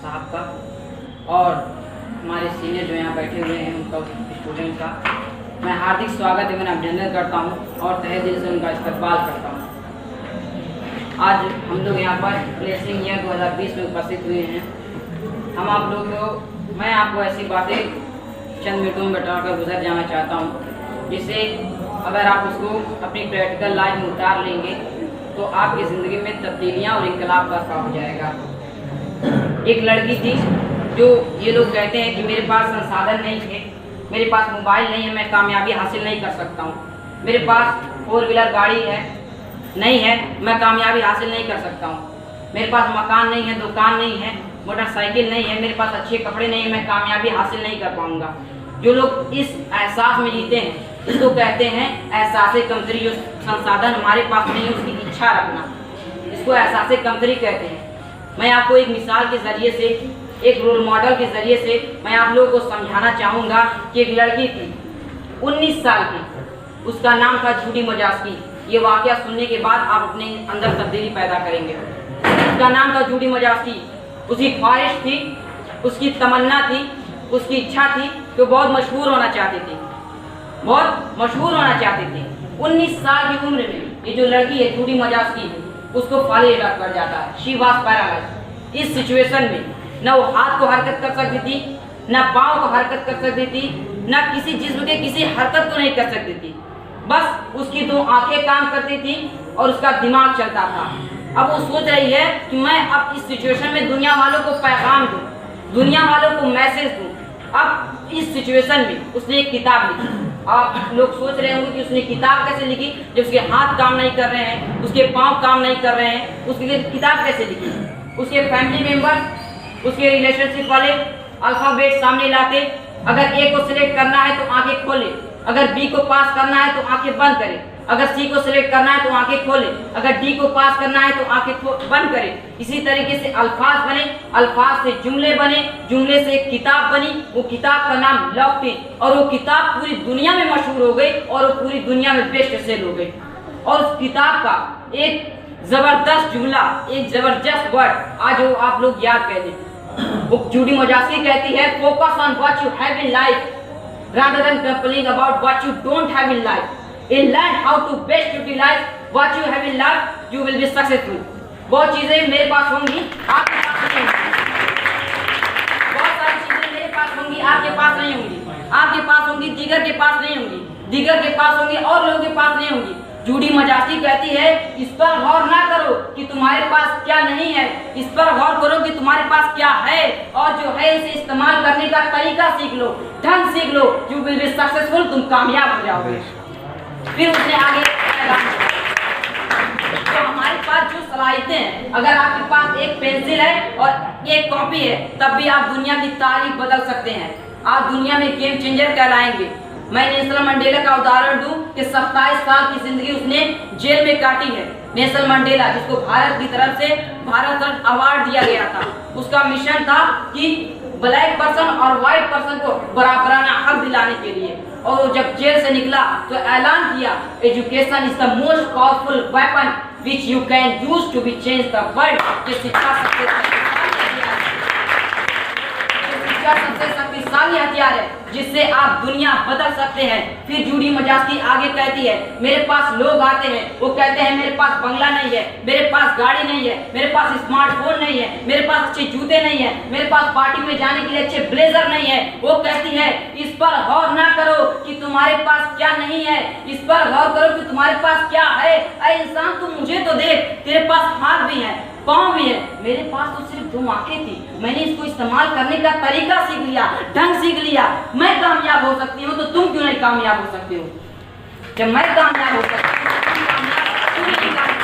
साहब का और हमारे सीनियर जो यहाँ बैठे हुए हैं उनका स्टूडेंट का मैं हार्दिक स्वागत एवं अभिनंदन करता हूँ और तहे दिल से उनका इस्तकबाल करता हूँ। आज हम लोग यहाँ पर प्लेसिंग ईयर 2020 में उपस्थित हुए हैं। हम आप लोग को मैं आपको ऐसी बातें चंद मिनटों में बताकर गुजर जाना चाहता हूँ जिससे अगर आप उसको अपनी प्रैक्टिकल लाइफ में उतार लेंगे तो आपकी ज़िंदगी में तब्दीलियाँ और इनकलाब बर्पा हो जाएगा। एक लड़की थी जो ये लोग कहते हैं कि मेरे पास संसाधन नहीं है, मेरे पास मोबाइल नहीं है, मैं कामयाबी हासिल नहीं कर सकता हूँ, मेरे पास 4 व्हीलर गाड़ी नहीं है, मैं कामयाबी हासिल नहीं कर सकता हूँ, मेरे पास मकान नहीं है, दुकान नहीं है, मोटरसाइकिल नहीं है, मेरे पास अच्छे कपड़े नहीं है, मैं कामयाबी हासिल नहीं कर पाऊँगा। जो लोग इस एहसास में जीते हैं इसको कहते हैं एहसास कमतरी। जो संसाधन हमारे पास नहीं है उसकी इच्छा रखना, इसको एहसास कमतरी कहते हैं। मैं आपको एक मिसाल के ज़रिए से, एक रोल मॉडल के ज़रिए से मैं आप लोगों को समझाना चाहूँगा कि एक लड़की थी 19 साल की, उसका नाम था जूडी मजास्की। ये वाक़या सुनने के बाद आप अपने अंदर तब्दीली पैदा करेंगे। उसका नाम था जूडी मजास्की। उसकी ख्वाहिश थी, उसकी तमन्ना थी, उसकी इच्छा थी कि वो बहुत मशहूर होना चाहती थी, बहुत मशहूर होना चाहती थी। 19 साल की उम्र में ये जो लड़की है जूडी मजास्की, उसको फालिज कर जाता है। She was paralysed. इस सिचुएशन में न वो हाथ को हरकत कर सकती थी, न पाँव को हरकत कर सकती थी, न किसी जिस्म के किसी हरकत को नहीं कर सकती थी। बस उसकी 2 आंखें काम करती थी और उसका दिमाग चलता था। अब वो सोच रही है कि मैं अब इस सिचुएशन में दुनिया वालों को पैगाम दूँ, दुनिया वालों को मैसेज दूँ। अब इस सिचुएशन में उसने एक किताब लिखी। आप लोग सोच रहे होंगे कि उसने किताब कैसे लिखी जब उसके हाथ काम नहीं कर रहे हैं, उसके पाँव काम नहीं कर रहे हैं, उसकी किताब कैसे लिखी। उसके फैमिली मेम्बर, उसके रिलेशनशिप वाले अल्फ़ाबेट सामने लाते। अगर ए को सिलेक्ट करना है तो आंखें खोले, अगर बी को पास करना है तो आंखें बंद करें, अगर सी को सिलेक्ट करना है तो आंखें खोले, अगर डी को पास करना है तो आंखें बंद करें। इसी तरीके से अल्फाज बने, अल्फाज से जुमले बने, जुमले से एक किताब बनी। वो किताब का नाम लव टेन, और वो किताब पूरी दुनिया में मशहूर हो गई और वो पूरी दुनिया में बेस्ट सेल हो गई। और उस किताब का एक जबरदस्त जुमला, एक जबरदस्त वर्ड आज वो आप लोग याद कर लें। वो जूडी मजास्की कहती है, focus on what you have in life rather than complaining about what you don't have in life. Learn how to best utilize what you have in life. You will be successful. बहुत चीजें मेरे पास होंगी, आपके पास नहीं होंगी। बहुत सारी चीजें मेरे पास होंगी, आपके पास नहीं होंगी। आपके पास होंगी, दीगर के पास नहीं होंगी, दीगर के पास होंगी और लोगों के पास नहीं होंगी। जूडी मजास्की कहती है, इस पर गौर ना करो कि तुम्हारे पास क्या नहीं है, इस पर गौर करो कि तुम्हारे पास क्या है, और जो है इसे इस्तेमाल करने का तरीका सीख लो, ढंग सीख लो। यू विल बी सक्सेसफुल, तुम कामयाब हो जाओगे। फिर उसने आगे तो हमारे पास जो सलाहियतें हैं, अगर आपके पास एक पेंसिल है और एक कॉपी है, तब भी आप दुनिया की तारीख बदल सकते हैं। आप दुनिया में गेम चेंजर कहलाएंगे। मैं नेल्सन मंडेला का उदाहरण दूं कि 27 साल की जिंदगी उसने जेल में काटी है। नेल्सन मंडेला, जिसको भारत की तरफ से भारत रत्न अवार्ड दिया गया था, उसका मिशन था कि ब्लैक पर्सन और व्हाइट पर्सन को बराबराना हक दिलाने के लिए। और वो जब जेल से निकला तो ऐलान किया, education is the most powerful weapon which you can use to be change the world. शिक्षा सबसे शक्तिशाली हथियार है जिससे आप दुनिया बदल सकते हैं। फिर जूडी मजास्की आगे कहती है, मेरे पास लोग आते हैं, वो कहते हैं मेरे पास बंगला नहीं है, मेरे पास गाड़ी नहीं है, मेरे पास स्मार्टफोन नहीं है, मेरे पास अच्छे जूते नहीं है, मेरे पास पार्टी में जाने के लिए अच्छे ब्लेजर नहीं है। वो कहती है, इस पर गौर ना करो कि तुम्हारे पास क्या नहीं है, इस पर गौर करो कि तुम्हारे पास क्या है। अरे इंसान, तू मुझे तो देख, तेरे पास हाथ भी है, पाँव भी है, मेरे पास तो सिर्फ 2 आंखें थी, मैंने इसको इस्तेमाल करने का तरीका सीख लिया, ढंग सीख लिया। मैं कामयाब हो सकती हूँ तो तुम क्यों नहीं कामयाब हो सकते हो? जब मैं कामयाब हो सकती हूँ तो तुम कामयाब क्यों नहीं हो सकते?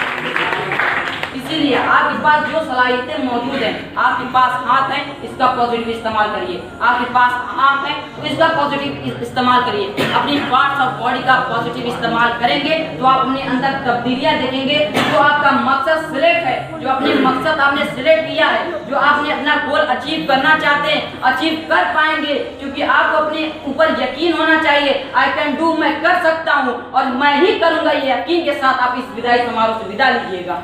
इसीलिए आपके पास जो सलाहियतें मौजूद हैं, आपके पास हाथ है, इसका पॉजिटिव इस्तेमाल करिए। आपके पास आँख है तो इसका पॉजिटिव इस्तेमाल करिए। अपनी पार्ट्स ऑफ बॉडी का पॉजिटिव इस्तेमाल करेंगे तो आप अपने अंदर तब्दीलियां देखेंगे। जो आपका मकसद सिलेक्ट है, जो अपने मकसद आपने सिलेक्ट किया है, जो आपने अपना गोल अचीव करना चाहते हैं, अचीव कर पाएंगे। क्योंकि आपको अपने ऊपर यकीन होना चाहिए। आई कैन डू, मैं कर सकता हूँ और मैं ही करूँगा, ये यकीन के साथ आप इस विदाई समारोह से विदा लीजिएगा।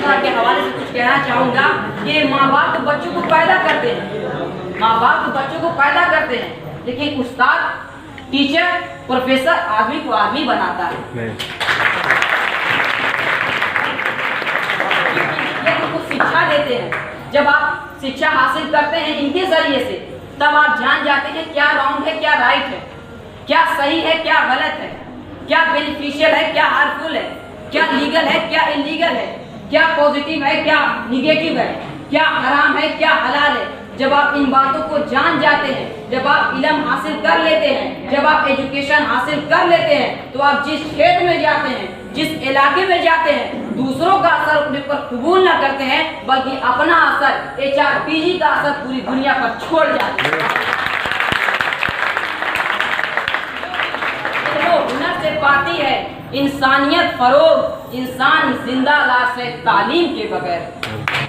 के हवाले से कुछ कहना चाहूँगा कि माँ बाप तो बच्चों को पैदा करते हैं, माँ बाप तो बच्चों को पैदा करते हैं, लेकिन उस्ताद, टीचर, प्रोफेसर आदमी को आदमी बनाता है। ये तुमको शिक्षा देते हैं। जब आप शिक्षा हासिल करते हैं इनके जरिए से, तब आप जान जाते हैं क्या रॉन्ग है, क्या राइट है, क्या सही है, क्या गलत है, क्या बेनिफिशियल है, क्या हार्मफुल है, क्या लीगल है, क्या इलीगल है, क्या पॉजिटिव है, क्या निगेटिव है, क्या हराम है, क्या हलाल है। जब आप इन बातों को जान जाते हैं, जब आप इल्म हासिल कर लेते हैं, जब आप एजुकेशन हासिल कर लेते हैं, तो आप जिस क्षेत्र में जाते हैं, जिस इलाके में जाते हैं, दूसरों का असर अपने पर कबूल ना करते हैं, बल्कि अपना असर HRPG का असर पूरी दुनिया पर छोड़ जाते हैं। वो हुनर से पाती है इंसानियत फरोग, इंसान जिंदा लाश है तालीम के बगैर।